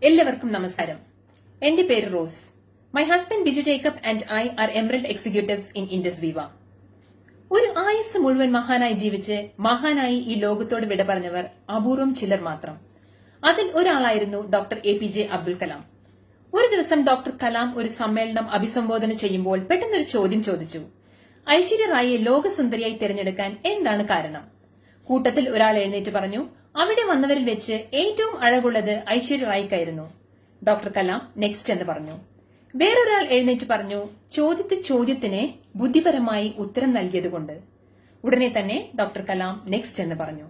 എല്ലാവർക്കും നമസ്കാരം. എന്റെ പേര് Rose. My husband Biju Jacob and I are emerald executives in Indus Viva. ഒരു ആയുസ് മുഴുവൻ മഹാനായി ജീവിച്ച് മഹാനായി ഈ ലോകത്തോട് വിട പറഞ്ഞവർ അപൂർവം ചിലർ മാത്രം. അതിൽ ഒരാളായിരുന്നു ഡോക്ടർ APJ അബ്ദുൽ കലാം. ഒരു ദിവസം ഡോക്ടർ കലാം ഒരു സമ്മേളനം അഭിസംബോധന ചെയ്യുമ്പോൾ പെട്ടെന്നൊരു ചോദ്യം ചോദിച്ചു. ഐശ്വര്യ റായിയെ ലോകസുന്ദരിയായി തിരഞ്ഞെടുക്കാൻ എന്താണ് കാരണം? കൂട്ടത്തിൽ ഒരാൾ എഴുന്നേറ്റ് പറഞ്ഞു, അവിടെ വന്നവരിൽ വെച്ച് ഏറ്റവും അഴകുള്ളത് ഐശ്വര്യ റായിക്കായിരുന്നു. ഡോക്ടർ കലാം നെക്സ്റ്റ് എന്ന് പറഞ്ഞു. വേറൊരാൾ എഴുന്നേറ്റ് പറഞ്ഞു, ചോദ്യത്തിന് ബുദ്ധിപരമായി ഉത്തരം നൽകിയതുകൊണ്ട്. ഉടനെ തന്നെ ഡോക്ടർ കലാം നെക്സ്റ്റ് എന്ന് പറഞ്ഞു.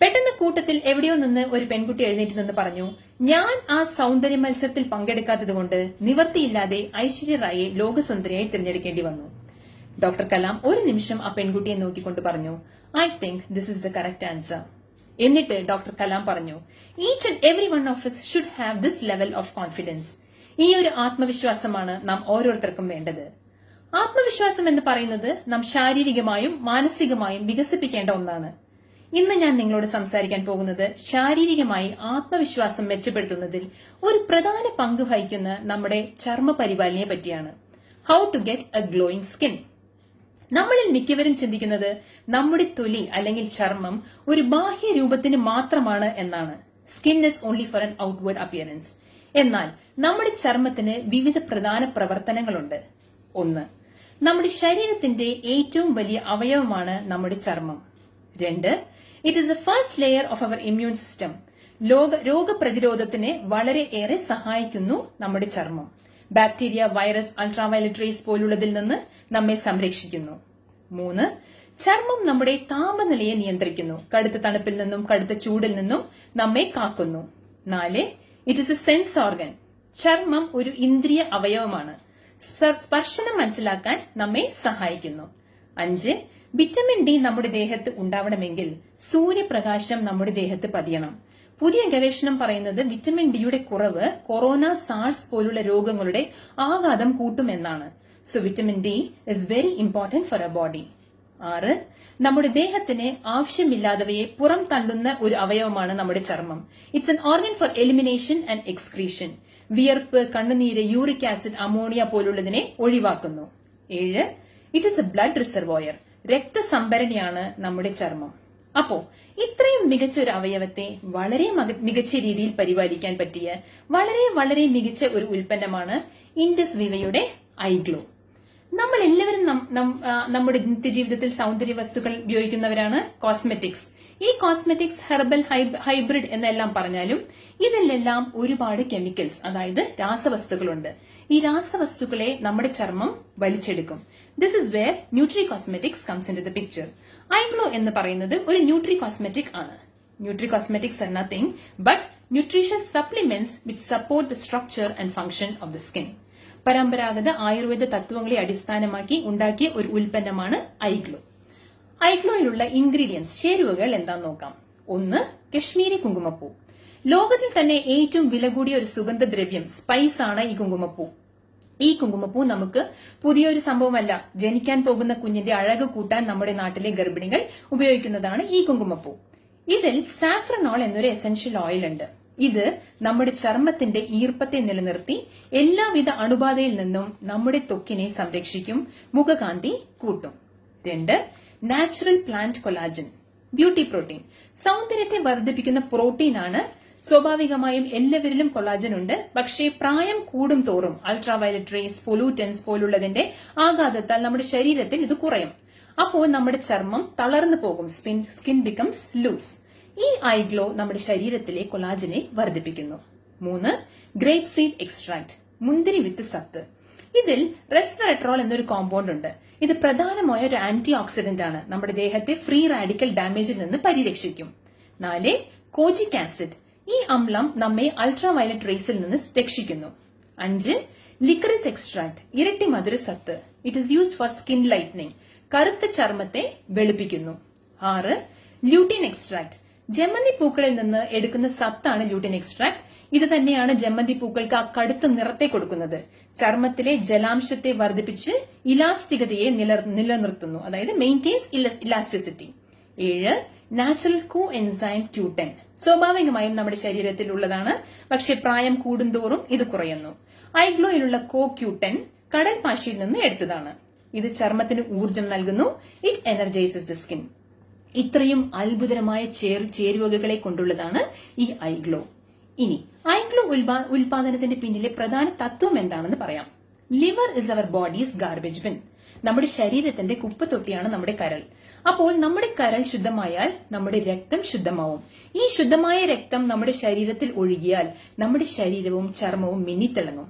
പെട്ടെന്ന് കൂട്ടത്തിൽ എവിടെയോ നിന്ന് ഒരു പെൺകുട്ടി എഴുന്നേറ്റ് നിന്ന് പറഞ്ഞു, ഞാൻ ആ സൗന്ദര്യ മത്സരത്തിൽ പങ്കെടുക്കാത്തതുകൊണ്ട് നിവർത്തിയില്ലാതെ ഐശ്വര്യ റായിയെ ലോകസുന്ദരിയായി തിരഞ്ഞെടുക്കേണ്ടി വന്നു. ഡോക്ടർ കലാം ഒരു നിമിഷം ആ പെൺകുട്ടിയെ നോക്കിക്കൊണ്ട് പറഞ്ഞു, I think this is the correct answer. എന്നിട്ട് ഡോക്ടർ കലാം പറഞ്ഞു, each and every one of us should have this level of confidence. ഈ ഒരു ആത്മവിശ്വാസമാണ് നാം ഓരോരുത്തർക്കും വേണ്ടത്. ആത്മവിശ്വാസം എന്ന് പറയുന്നത് നാം ശാരീരികമായും മാനസികമായും വികസിപ്പിക്കേണ്ട ഒന്നാണ്. ഇന്ന് ഞാൻ നിങ്ങളോട് സംസാരിക്കാൻ പോകുന്നത് ശാരീരികമായി ആത്മവിശ്വാസം മെച്ചപ്പെടുത്തുന്നതിൽ ഒരു പ്രധാന പങ്ക് വഹിക്കുന്ന നമ്മുടെ ചർമ്മ പരിപാലനയെ പറ്റിയാണ്. How to get a glowing skin. നമ്മളിൽ മിക്കവരും ചിന്തിക്കുന്നത് നമ്മുടെ തൊലി അല്ലെങ്കിൽ ചർമ്മം ഒരു ബാഹ്യ രൂപത്തിന് മാത്രമാണ് എന്നാണ്. Skin is only for an outward appearance. എന്നാൽ നമ്മുടെ ചർമ്മത്തിന് വിവിധ പ്രധാന പ്രവർത്തനങ്ങളുണ്ട്. ഒന്ന്, നമ്മുടെ ശരീരത്തിന്റെ ഏറ്റവും വലിയ അവയവമാണ് നമ്മുടെ ചർമ്മം. രണ്ട്, it is the first layer of our immune system. രോഗപ്രതിരോധത്തിന് വളരെയേറെ സഹായിക്കുന്നു നമ്മുടെ ചർമ്മം. ബാക്ടീരിയ, വൈറസ്, അൾട്രാവയലറ്റ് റേസ് പോലുള്ളതിൽ നിന്ന് നമ്മെ സംരക്ഷിക്കുന്നു. മൂന്ന്, ചർമ്മം നമ്മുടെ താപനിലയെ നിയന്ത്രിക്കുന്നു. കടുത്ത തണുപ്പിൽ നിന്നും കടുത്ത ചൂടിൽ നിന്നും നമ്മെ കാക്കുന്നു. നാല്, it is A sense organ. ചർമ്മം ഒരു ഇന്ദ്രിയ അവയവമാണ്. സ്പർശനം മനസ്സിലാക്കാൻ നമ്മെ സഹായിക്കുന്നു. അഞ്ച്, വിറ്റമിൻ ഡി നമ്മുടെ ദേഹത്ത് ഉണ്ടാവണമെങ്കിൽ സൂര്യപ്രകാശം നമ്മുടെ ദേഹത്ത് പതിയണം. പുതിയ ഗവേഷണം പറയുന്നത് വിറ്റമിൻ ഡിയുടെ കുറവ് കൊറോണ, സാഴ്സ് പോലുള്ള രോഗങ്ങളുടെ ആഘാതം കൂട്ടുമെന്നാണ്. So vitamin D is very important for a body. ആറ്, നമ്മുടെ ദേഹത്തിന് ആവശ്യമില്ലാത്തവയെ പുറം തള്ളുന്ന ഒരു അവയവമാണ് നമ്മുടെ ചർമ്മം. It's an organ for elimination and excretion. വിയർപ്പ്, കണ്ണുനീര്, യൂറിക് ആസിഡ്, അമോണിയ പോലുള്ളതിനെ ഒഴിവാക്കുന്നു. ഏഴ്, it is a blood reservoir. രക്തസംഭരണിയാണ് നമ്മുടെ ചർമ്മം. അപ്പോ ഇത്രയും മികച്ച ഒരു അവയവത്തെ വളരെ മികച്ച രീതിയിൽ പരിപാലിക്കാൻ പറ്റിയ വളരെ മികച്ച ഒരു ഉൽപ്പന്നമാണ് ഇൻഡസ് വിവയുടെ ഐഗ്ലോ. നമ്മൾ എല്ലാവരും നമ്മുടെ നിത്യജീവിതത്തിൽ സൗന്ദര്യ വസ്തുക്കൾ ഉപയോഗിക്കുന്നവരാണ്. കോസ്മെറ്റിക്സ്, ഈ കോസ്മെറ്റിക്സ് ഹെർബൽ, ഹൈബ്രിഡ് എന്നെല്ലാം പറഞ്ഞാലും ഇതിലെല്ലാം ഒരുപാട് കെമിക്കൽസ്, അതായത് രാസവസ്തുക്കളുണ്ട്. ഈ രാസവസ്തുക്കളെ നമ്മുടെ ചർമ്മം വലിച്ചെടുക്കും. This is where nutricosmetics comes into the picture. IGlow എന്ന് പറയുന്നത് ഒരു ന്യൂട്രി കോസ്മെറ്റിക് ആണ്. Nutricosmetics are nothing but nutritional supplements which support the structure and function of the skin. പരമ്പരാഗത ആയുർവേദ തത്വങ്ങളെ അടിസ്ഥാനമാക്കി ഉണ്ടാക്കിയ ഒരു ഉൽപ്പന്നമാണ് ഐഗ്ലോ. ഐഗ്ലോയിലുള്ള ഇൻഗ്രീഡിയൻസ്, ചേരുവകൾ എന്താന്ന് നോക്കാം. ഒന്ന്, കശ്മീരി കുങ്കുമപ്പൂ. ലോകത്തിൽ തന്നെ ഏറ്റവും വില കൂടിയ ഒരു സുഗന്ധദ്രവ്യം, സ്പൈസ് ആണ് ഈ കുങ്കുമപ്പൂ. ഈ കുങ്കുമപ്പൂ നമുക്ക് പുതിയൊരു സംഭവമല്ല. ജനിക്കാൻ പോകുന്ന കുഞ്ഞിന്റെ അഴക് കൂട്ടാൻ നമ്മുടെ നാട്ടിലെ ഗർഭിണികൾ ഉപയോഗിക്കുന്നതാണ് ഈ കുങ്കുമപ്പൂ. ഇതിൽ സാഫ്രനോൾ എന്നൊരു എസൻഷ്യൽ ഓയിൽ ഉണ്ട്. ഇത് നമ്മുടെ ചർമ്മത്തിന്റെ ഈർപ്പത്തെ നിലനിർത്തി എല്ലാവിധ അണുബാധയിൽ നിന്നും നമ്മുടെ ത്വക്കിനെ സംരക്ഷിക്കും, മുഖകാന്തി കൂട്ടും. രണ്ട്, natural plant collagen, beauty protein. സൗന്ദര്യത്തെ വർദ്ധിപ്പിക്കുന്ന പ്രോട്ടീനാണ്. സ്വാഭാവികമായും എല്ലാവരിലും കൊളാജൻ ഉണ്ട്. പക്ഷേ പ്രായം കൂടും തോറും അൾട്രാവയലറ്റ് റേസ്, പൊല്യൂട്ടൻസ് പോലുള്ളതിന്റെ ആഘാതത്താൽ നമ്മുടെ ശരീരത്തിൽ ഇത് കുറയും. അപ്പോൾ നമ്മുടെ ചർമ്മം തളർന്നു പോകും. Skin becomes loose. ഈ ഐഗ്ലോ നമ്മുടെ ശരീരത്തിലെ കൊളാജനെ വർദ്ധിപ്പിക്കുന്നു. മൂന്ന്, ഗ്രേപ്പ് സീഡ് എക്സ്ട്രാക്ട്, മുന്തിരി വിത്ത് സത്ത്. ഇതിൽ റെസ്വെറട്രോൾ എന്നൊരു കോമ്പൗണ്ട് ഉണ്ട്. ഇത് പ്രധാനമായ ഒരു ആന്റി ഓക്സിഡന്റ് ആണ്. നമ്മുടെ ദേഹത്തെ ഫ്രീ റാഡിക്കൽ ഡാമേജിൽ നിന്ന് പരിരക്ഷിക്കും. നാല്, കോജിക് ആസിഡ്. ഈ അമ്ലം നമ്മെ അൾട്രാവയലറ്റ് റേസിൽ നിന്ന് രക്ഷിക്കുന്നു. അഞ്ച്, ലിക്കറിസ് എക്സ്ട്രാക്ട്, ഇരട്ടി മധുര സത്ത്. It is used for skin lightening, കറുത്ത ചർമ്മത്തെ വെളുപ്പിക്കുന്നു. ആറ്, ല്യൂട്ടിൻ എക്സ്ട്രാക്ട്. ജമന്തി പൂക്കളിൽ നിന്ന് എടുക്കുന്ന സത്താണ് ല്യൂട്ടിൻ എക്സ്ട്രാക്ട്. ഇത് തന്നെയാണ് ജമന്തി പൂക്കൾക്ക് ആ കടുത്ത നിറത്തെ കൊടുക്കുന്നത്. ചർമ്മത്തിലെ ജലാംശത്തെ വർദ്ധിപ്പിച്ച് ഇലാസ്തികതയെ നിലനിർത്തുന്നു, അതായത് മെയിൻറ്റെയിൻസ് ഇലാസ്റ്റിസിറ്റി. 7 നാച്ചുറൽ കോ എൻസൈം Q10. സ്വാഭാവികമായും നമ്മുടെ ശരീരത്തിൽ ഉള്ളതാണ്, പക്ഷെ പ്രായം കൂടുന്തോറും ഇത് കുറയുന്നു. ഐഗ്ലോയിലുള്ള Q10 കടൽ പാശിയിൽ നിന്ന് എടുത്തതാണ്. ഇത് ചർമ്മത്തിന് ഊർജം നൽകുന്നു. It energises the skin. ഇത്രയും അത്ഭുതകരമായ ചേരുവകകളെ കൊണ്ടുള്ളതാണ് ഈ ഐഗ്ലോ. ഇനി ഐഗ്ലോ ഉൽപാദനത്തിന്റെ പിന്നിലെ പ്രധാന തത്വം എന്താണെന്ന് പറയാം. Liver is our body's garbage bin. നമ്മുടെ ശരീരത്തിന്റെ കുപ്പത്തൊട്ടിയാണ് നമ്മുടെ കരൾ. അപ്പോൾ നമ്മുടെ കരൾ ശുദ്ധമായാൽ നമ്മുടെ രക്തം ശുദ്ധമാവും. ഈ ശുദ്ധമായ രക്തം നമ്മുടെ ശരീരത്തിൽ ഒഴുകിയാൽ നമ്മുടെ ശരീരവും ചർമ്മവും മിന്നിത്തിളങ്ങും.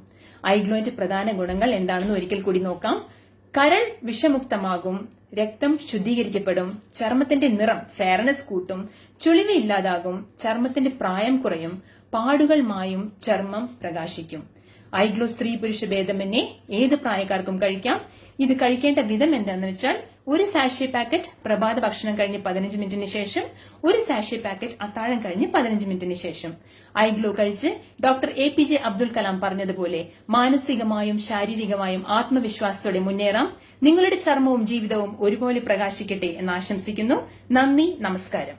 ഐഗ്ലോന്റെ പ്രധാന ഗുണങ്ങൾ എന്താണെന്ന് ഒരിക്കൽ കൂടി നോക്കാം. കരൾ വിഷമുക്തമാകും, രക്തം ശുദ്ധീകരിക്കപ്പെടും, ചർമ്മത്തിന്റെ നിറം ഫെയർനെസ് കൂട്ടും, ചുളിവ് ഇല്ലാതാകും, ചർമ്മത്തിന്റെ പ്രായം കുറയും, പാടുകൾ മായും, ചർമ്മം പ്രകാശിക്കും. ഐഗ്ലോ സ്ത്രീ പുരുഷ ഭേദമന്യേ ഏത് പ്രായക്കാർക്കും കഴിക്കാം. ഇത് കഴിക്കേണ്ട വിധം എന്താണെന്ന് വെച്ചാൽ, ഒരു സാഷെ പാക്കറ്റ് പ്രഭാത ഭക്ഷണം കഴിഞ്ഞ് 15 മിനിറ്റിന് ശേഷം, ഒരു സാഷെ പാക്കറ്റ് അത്താഴം കഴിഞ്ഞ് 15 മിനിറ്റിന് ശേഷം. ഐഗ്ലോ കഴിച്ച് ഡോക്ടർ APJ അബ്ദുൽ കലാം പറഞ്ഞതുപോലെ മാനസികമായും ശാരീരികമായും ആത്മവിശ്വാസത്തോടെ മുന്നേറാം. നിങ്ങളുടെ ചർമ്മവും ജീവിതവും ഒരുപോലെ പ്രകാശിക്കട്ടെ എന്ന് ആശംസിക്കുന്നു. നന്ദി, നമസ്കാരം.